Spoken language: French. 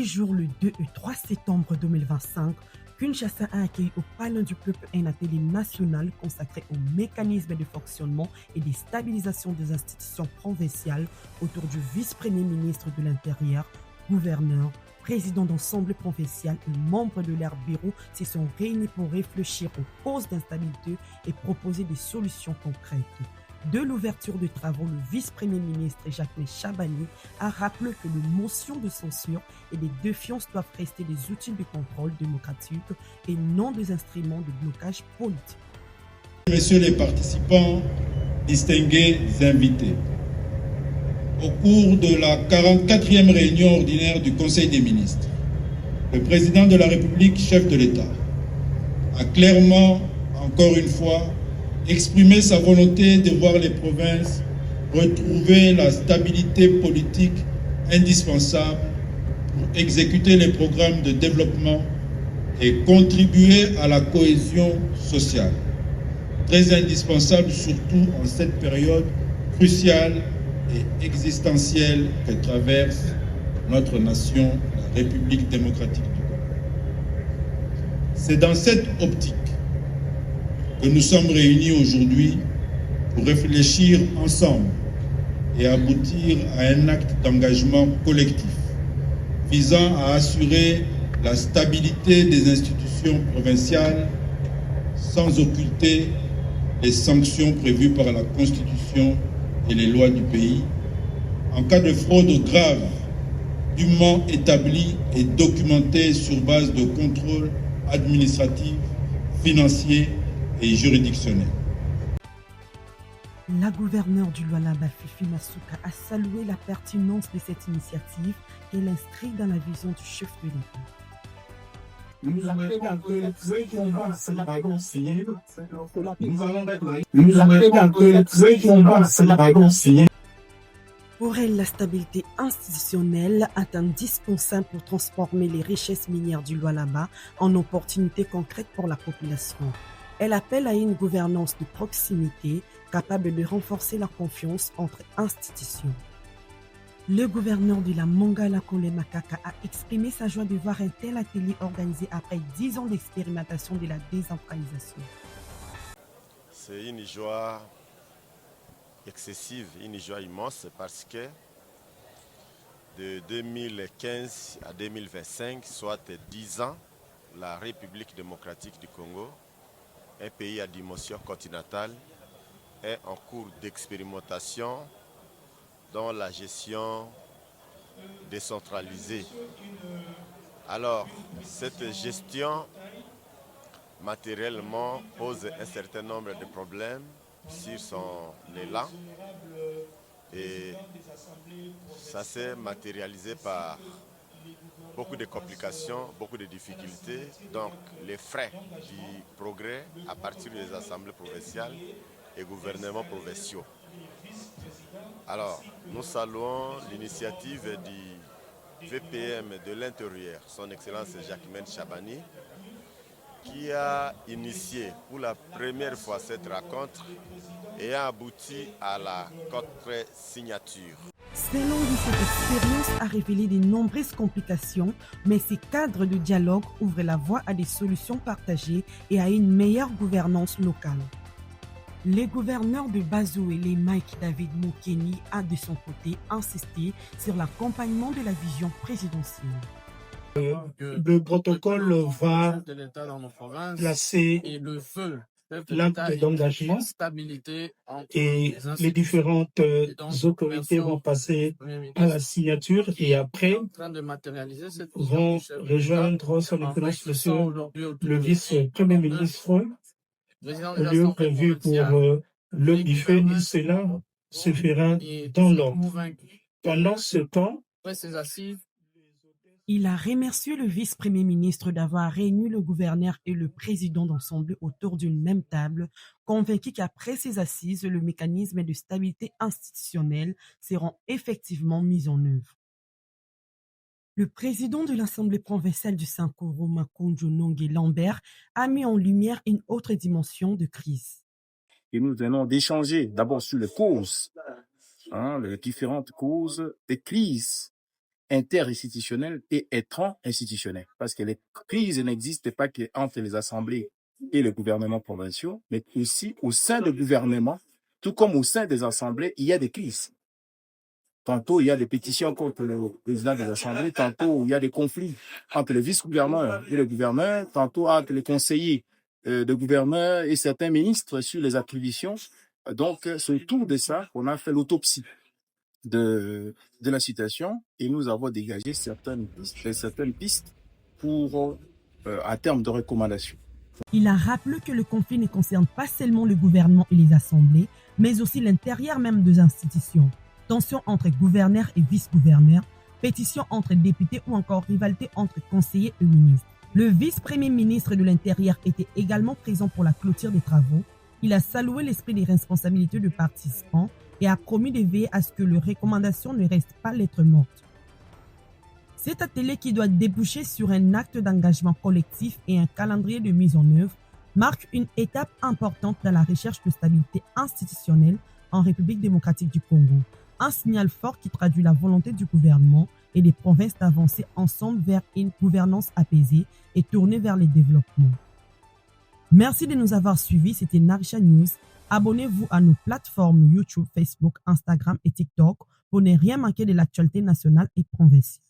jours le 2 et 3 septembre 2025, Kinshasa a accueilli au Palais du Peuple un atelier national consacré aux mécanismes de fonctionnement et de stabilisation des institutions provinciales autour du vice-premier ministre de l'Intérieur, gouverneur, président d'ensemble provincial et membres de leur bureau se sont réunis pour réfléchir aux causes d'instabilité et proposer des solutions concrètes. De l'ouverture des travaux, le vice-premier ministre Jacques Chabani a rappelé que les motions de censure et des défiances doivent rester des outils de contrôle démocratique et non des instruments de blocage politique. Messieurs les participants, distingués invités, au cours de la 44e réunion ordinaire du Conseil des ministres, le président de la République, chef de l'État, a clairement, encore une fois, exprimé sa volonté de voir les provinces retrouver la stabilité politique indispensable pour exécuter les programmes de développement et contribuer à la cohésion sociale. Très indispensable surtout en cette période cruciale et existentielle que traverse notre nation, la République démocratique du Congo. C'est dans cette optique que nous sommes réunis aujourd'hui pour réfléchir ensemble et aboutir à un acte d'engagement collectif visant à assurer la stabilité des institutions provinciales sans occulter les sanctions prévues par la Constitution et les lois du pays en cas de fraude grave, dûment établie et documentée sur base de contrôles administratifs, financiers et juridictionnel. La gouverneure du Lualaba, Fifi Masuka, a salué la pertinence de cette initiative qu'elle inscrit dans la vision du chef de l'État. Pour elle, la stabilité institutionnelle est indispensable pour transformer les richesses minières du Lualaba en opportunités concrètes pour la population. Elle appelle à une gouvernance de proximité capable de renforcer la confiance entre institutions. Le gouverneur de la Mongala Kole Makaka a exprimé sa joie de voir un tel atelier organisé après 10 ans d'expérimentation de la décentralisation. C'est une joie excessive, une joie immense parce que de 2015 à 2025, soit 10 ans, la République démocratique du Congo, un pays à dimension continentale, est en cours d'expérimentation dans la gestion décentralisée. Alors, cette gestion matériellement pose un certain nombre de problèmes sur son élan et ça s'est matérialisé par beaucoup de complications, beaucoup de difficultés. Donc les frais du progrès à partir des assemblées provinciales et gouvernements provinciaux. Alors, nous saluons l'initiative du VPM de l'Intérieur, son Excellence Jacques Chabani, qui a initié pour la première fois cette rencontre et a abouti à la contre-signature. Selon lui, cette expérience a révélé de nombreuses complications, mais ces cadres de dialogue ouvrent la voie à des solutions partagées et à une meilleure gouvernance locale. Le gouverneur de Bazouélé, Mike David Moukeni, a de son côté insisté sur l'accompagnement de la vision présidentielle. Le protocole va placer l'acte d'engagement et les différentes autorités vont passer à la signature et après vont rejoindre son excellence monsieur le vice-premier ministre le lieu prévu pour le buffet et cela se fera dans l'ordre. Pendant ce temps, il a remercié le vice-premier ministre d'avoir réuni le gouverneur et le président d'ensemble autour d'une même table, convaincu qu'après ces assises, le mécanisme de stabilité institutionnelle seront effectivement mis en œuvre. Le président de l'Assemblée provinciale du Sankoro, Makonjo Nongue Lambert, a mis en lumière une autre dimension de crise. Et nous venons d'échanger d'abord sur les causes, les différentes causes des crises interinstitutionnelles et extra-institutionnelles. Parce que les crises n'existent pas qu'entre les assemblées et les gouvernements provinciaux, mais aussi au sein des gouvernements, tout comme au sein des assemblées, il y a des crises. Tantôt, il y a des pétitions contre le président des assemblées, tantôt, il y a des conflits entre les vice-gouverneurs et les gouverneurs, tantôt entre les conseillers de gouverneurs et certains ministres sur les attributions. Donc, c'est autour de ça qu'on a fait l'autopsie de la situation et nous avons dégagé certaines pistes pour, à terme de recommandations. Il a rappelé que le conflit ne concerne pas seulement le gouvernement et les assemblées, mais aussi l'intérieur même des institutions. Tensions entre gouverneurs et vice-gouverneurs, pétitions entre députés ou encore rivalité entre conseillers et ministres. Le vice-premier ministre de l'Intérieur était également présent pour la clôture des travaux. Il a salué l'esprit des responsabilités des participants et a promis de veiller à ce que les recommandations ne restent pas lettres mortes. Cet atelier qui doit déboucher sur un acte d'engagement collectif et un calendrier de mise en œuvre marque une étape importante dans la recherche de stabilité institutionnelle en République démocratique du Congo. Un signal fort qui traduit la volonté du gouvernement et des provinces d'avancer ensemble vers une gouvernance apaisée et tournée vers le développement. Merci de nous avoir suivis, c'était Narisha News. Abonnez-vous à nos plateformes YouTube, Facebook, Instagram et TikTok pour ne rien manquer de l'actualité nationale et provinciale.